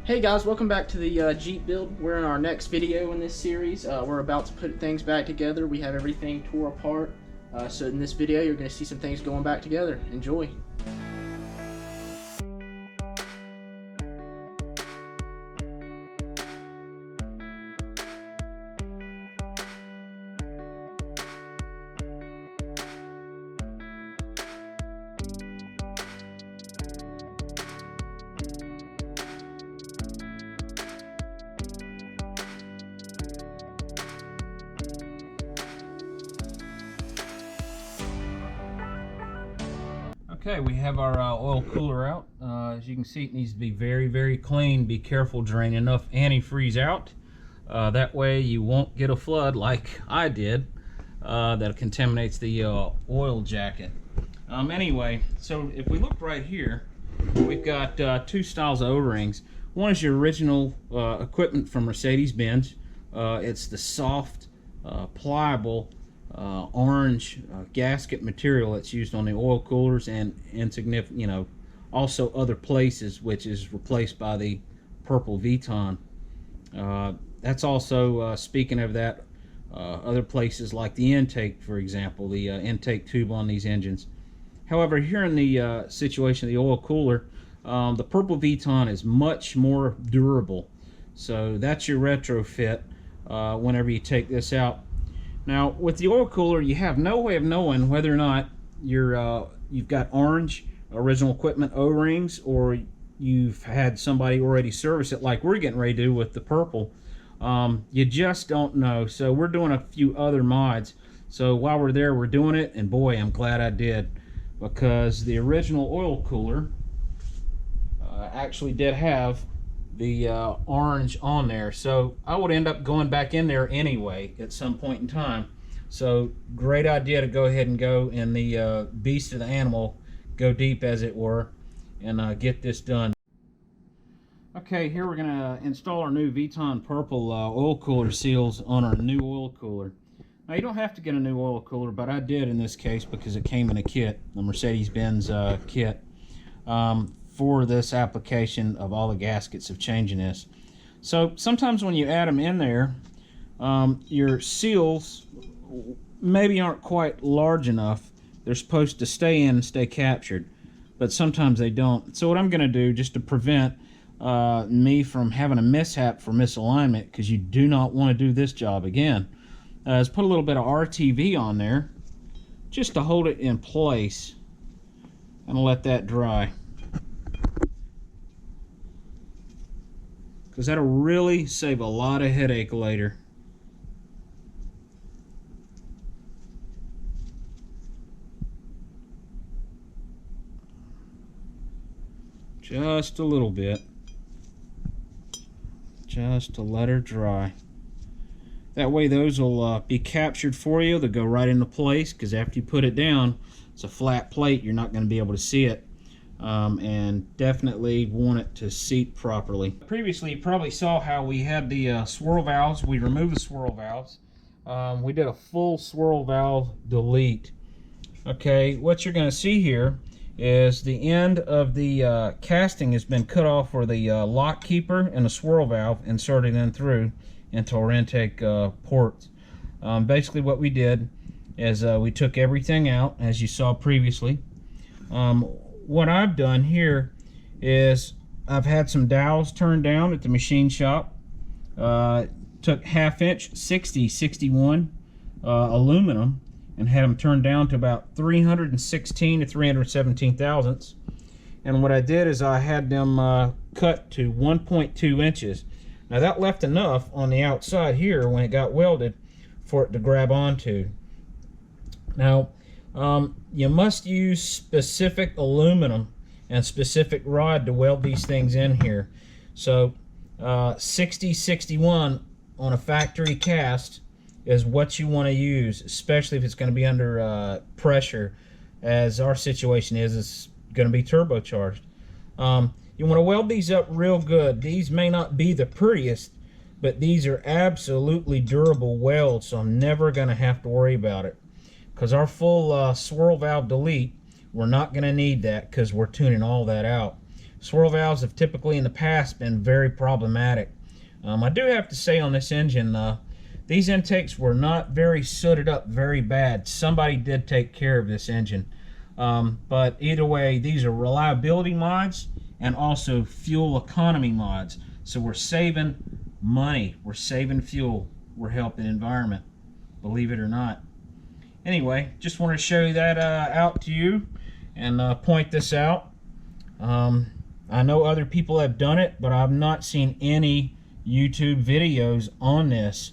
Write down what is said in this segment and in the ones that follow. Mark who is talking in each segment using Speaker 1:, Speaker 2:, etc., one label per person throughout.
Speaker 1: Hey guys, welcome back to the Jeep build. We're in our next video in this series. We're about to put things back together. We have everything tore apart. So in this video, you're going to see some things going back together. Enjoy.
Speaker 2: Okay, we have our oil cooler out. As you can see, it needs to be very clean. Be careful, drain enough antifreeze out. That way you won't get a flood like I did that contaminates the oil jacket. Anyway, so if we look right here, we've got two styles of O-rings. One is your original equipment from Mercedes-Benz. It's the soft, pliable, orange gasket material that's used on the oil coolers and insignificant, also other places, which is replaced by the purple Viton. That's also, speaking of that, other places like the intake, for example, the intake tube on these engines. However, here in the situation of the oil cooler, the purple Viton is much more durable. So that's your retrofit whenever you take this out. Now, with the oil cooler, you have no way of knowing whether or not you've got orange original equipment O-rings or you've had somebody already service it like we're getting ready to do with the purple. You just don't know. So we're doing a few other mods. So while we're there, we're doing it, and boy, I'm glad I did, because the original oil cooler actually did have the orange on there, so I would end up going back in there anyway at some point in time. So great idea to go ahead and go in the beast of the animal, go deep as it were, and get this done. Okay, here we're gonna install our new Viton purple oil cooler seals on our new oil cooler. Now, you don't have to get a new oil cooler, but I did in this case because it came in a kit, the Mercedes-Benz kit. For this application of all the gaskets of changing this. So sometimes when you add them in there, your seals maybe aren't quite large enough. They're supposed to stay in and stay captured, but sometimes they don't. So what I'm going to do, just to prevent me from having a mishap for misalignment, because you do not want to do this job again, is put a little bit of RTV on there just to hold it in place and let that dry. Because that'll really save a lot of headache later. Just a little bit. Just to let her dry. That way those will be captured for you. They'll go right into place, because after you put it down, it's a flat plate. You're not going to be able to see it. And definitely want it to seat properly. Previously, you probably saw how we had the swirl valves. We removed the swirl valves. We did a full swirl valve delete. Okay, what you're going to see here is the end of the casting has been cut off for the lock keeper and the swirl valve inserted in through into our intake ports. Basically what we did is we took everything out, as you saw previously. What I've done here is I've had some dowels turned down at the machine shop. Took 1/2 inch 60/61 aluminum and had them turned down to about 316 to 317 thousandths. And what I did is I had them cut to 1.2 inches. Now that left enough on the outside here when it got welded for it to grab onto. Now, you must use specific aluminum and specific rod to weld these things in here. So 60/61 on a factory cast is what you want to use, especially if it's going to be under pressure, as our situation is. It's going to be turbocharged. You want to weld these up real good. These may not be the prettiest, but these are absolutely durable welds, so I'm never going to have to worry about it. Because our full swirl valve delete, we're not going to need that because we're tuning all that out. Swirl valves have typically in the past been very problematic. I do have to say on this engine, these intakes were not very sooted up very bad. Somebody did take care of this engine. But either way, these are reliability mods and also fuel economy mods. So we're saving money, we're saving fuel, we're helping the environment, believe it or not. Anyway, just wanted to show that out to you and point this out. I know other people have done it, but I've not seen any YouTube videos on this.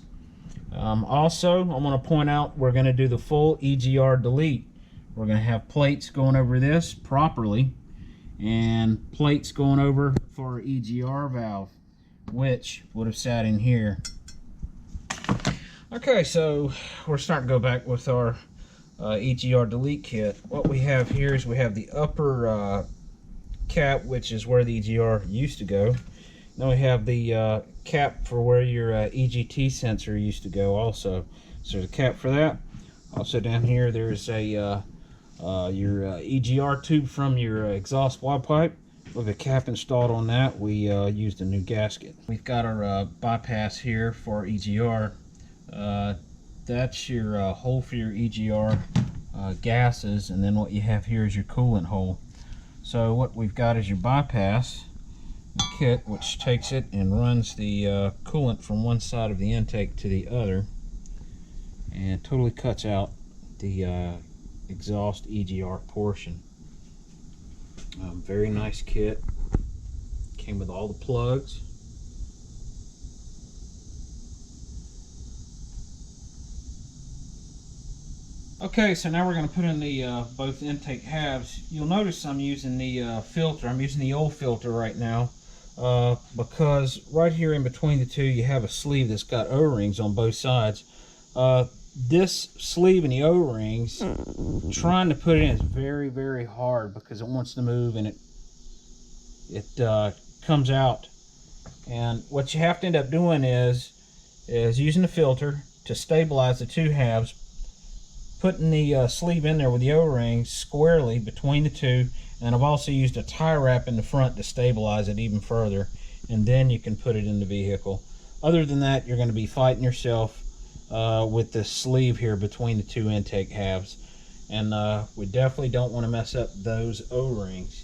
Speaker 2: Also, I want to point out we're going to do the full EGR delete. We're going to have plates going over this properly and plates going over for our EGR valve, which would have sat in here. Okay, so we're starting to go back with our EGR delete kit. What we have here is we have the upper cap, which is where the EGR used to go. Then we have the cap for where your EGT sensor used to go also. So there's a cap for that. Also down here there's a your EGR tube from your exhaust wad pipe. With a cap installed on that, we used a new gasket. We've got our bypass here for EGR. That's your hole for your EGR gases, and then what you have here is your coolant hole. So what we've got is your bypass kit, which takes it and runs the coolant from one side of the intake to the other, and totally cuts out the exhaust EGR portion. Very nice kit. Came with all the plugs. Okay, so now we're going to put in the both intake halves. You'll notice I'm using the filter. I'm using the old filter right now because right here in between the two you have a sleeve that's got O-rings on both sides. This sleeve and the O-rings, trying to put it in is very, very hard because it wants to move and it comes out. And what you have to end up doing is using the filter to stabilize the two halves, putting the sleeve in there with the O-rings squarely between the two, and I've also used a tie wrap in the front to stabilize it even further, and then you can put it in the vehicle. Other than that, you're going to be fighting yourself with this sleeve here between the two intake halves, and we definitely don't want to mess up those O-rings.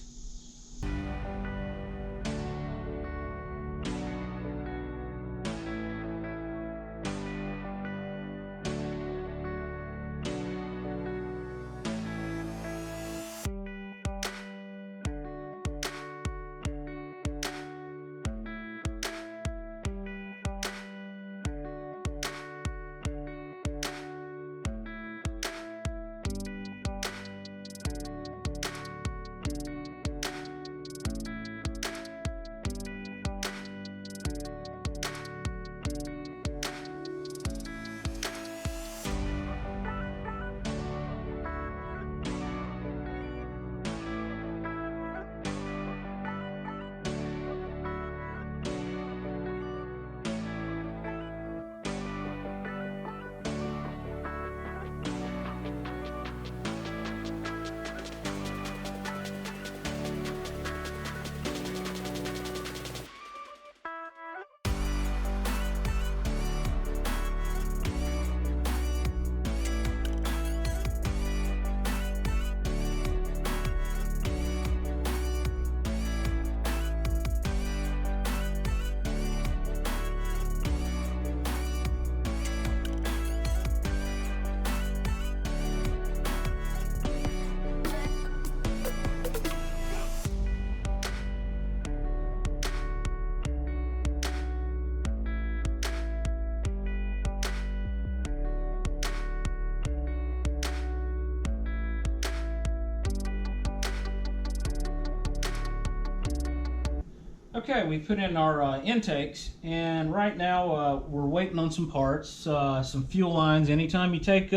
Speaker 2: Okay, we put in our intakes, and right now we're waiting on some parts, some fuel lines. Anytime you take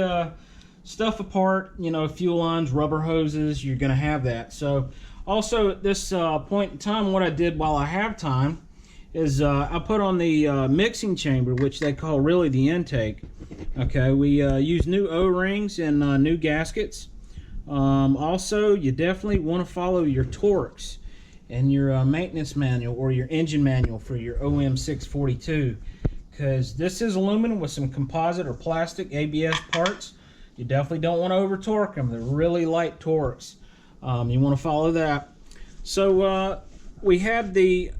Speaker 2: stuff apart, you know, fuel lines, rubber hoses, you're going to have that. So also at this point in time, what I did while I have time is I put on the mixing chamber, which they call really the intake. Okay, we use new O-rings and new gaskets. Also, you definitely want to follow your torques. and your maintenance manual or your engine manual for your OM642, because this is aluminum with some composite or plastic ABS parts. You definitely don't want to over torque them. They're really light torques. You want to follow that. So we had the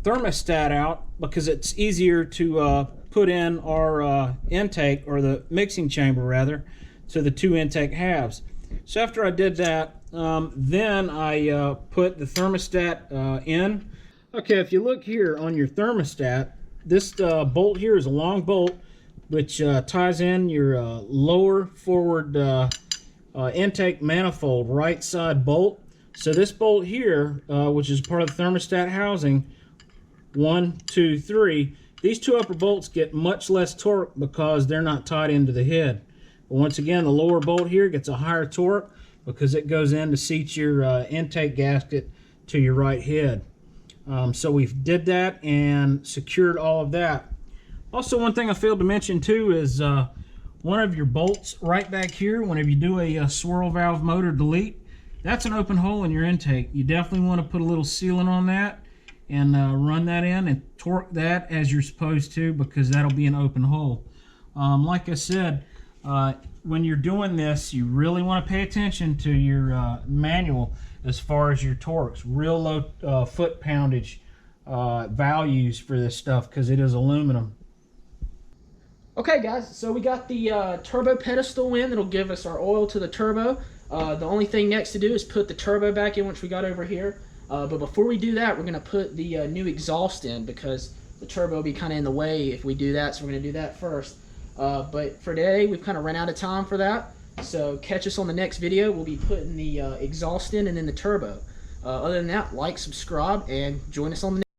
Speaker 2: thermostat out because it's easier to put in our intake, or the mixing chamber rather, to the two intake halves. So after I did that, then I put the thermostat in. Okay, if you look here on your thermostat, this bolt here is a long bolt which ties in your lower forward intake manifold right side bolt. So this bolt here, which is part of the thermostat housing, 1, 2, 3, these two upper bolts get much less torque because they're not tied into the head. But once again, the lower bolt here gets a higher torque because it goes in to seat your intake gasket to your right head. So we did that and secured all of that. Also, one thing I failed to mention too is one of your bolts right back here, whenever you do a swirl valve motor delete, that's an open hole in your intake. You definitely want to put a little sealant on that and run that in and torque that as you're supposed to, because that'll be an open hole. Like I said, when you're doing this, you really want to pay attention to your manual as far as your torques. Real low foot poundage values for this stuff because it is aluminum.
Speaker 1: Okay guys, so we got the turbo pedestal in that'll give us our oil to the turbo. The only thing next to do is put the turbo back in, which we got over here. But before we do that, we're going to put the new exhaust in because the turbo will be kind of in the way if we do that, so we're going to do that first. But for today, we've kind of run out of time for that. So catch us on the next video. We'll be putting the exhaust in and then the turbo. Other than that, like, subscribe, and join us on the next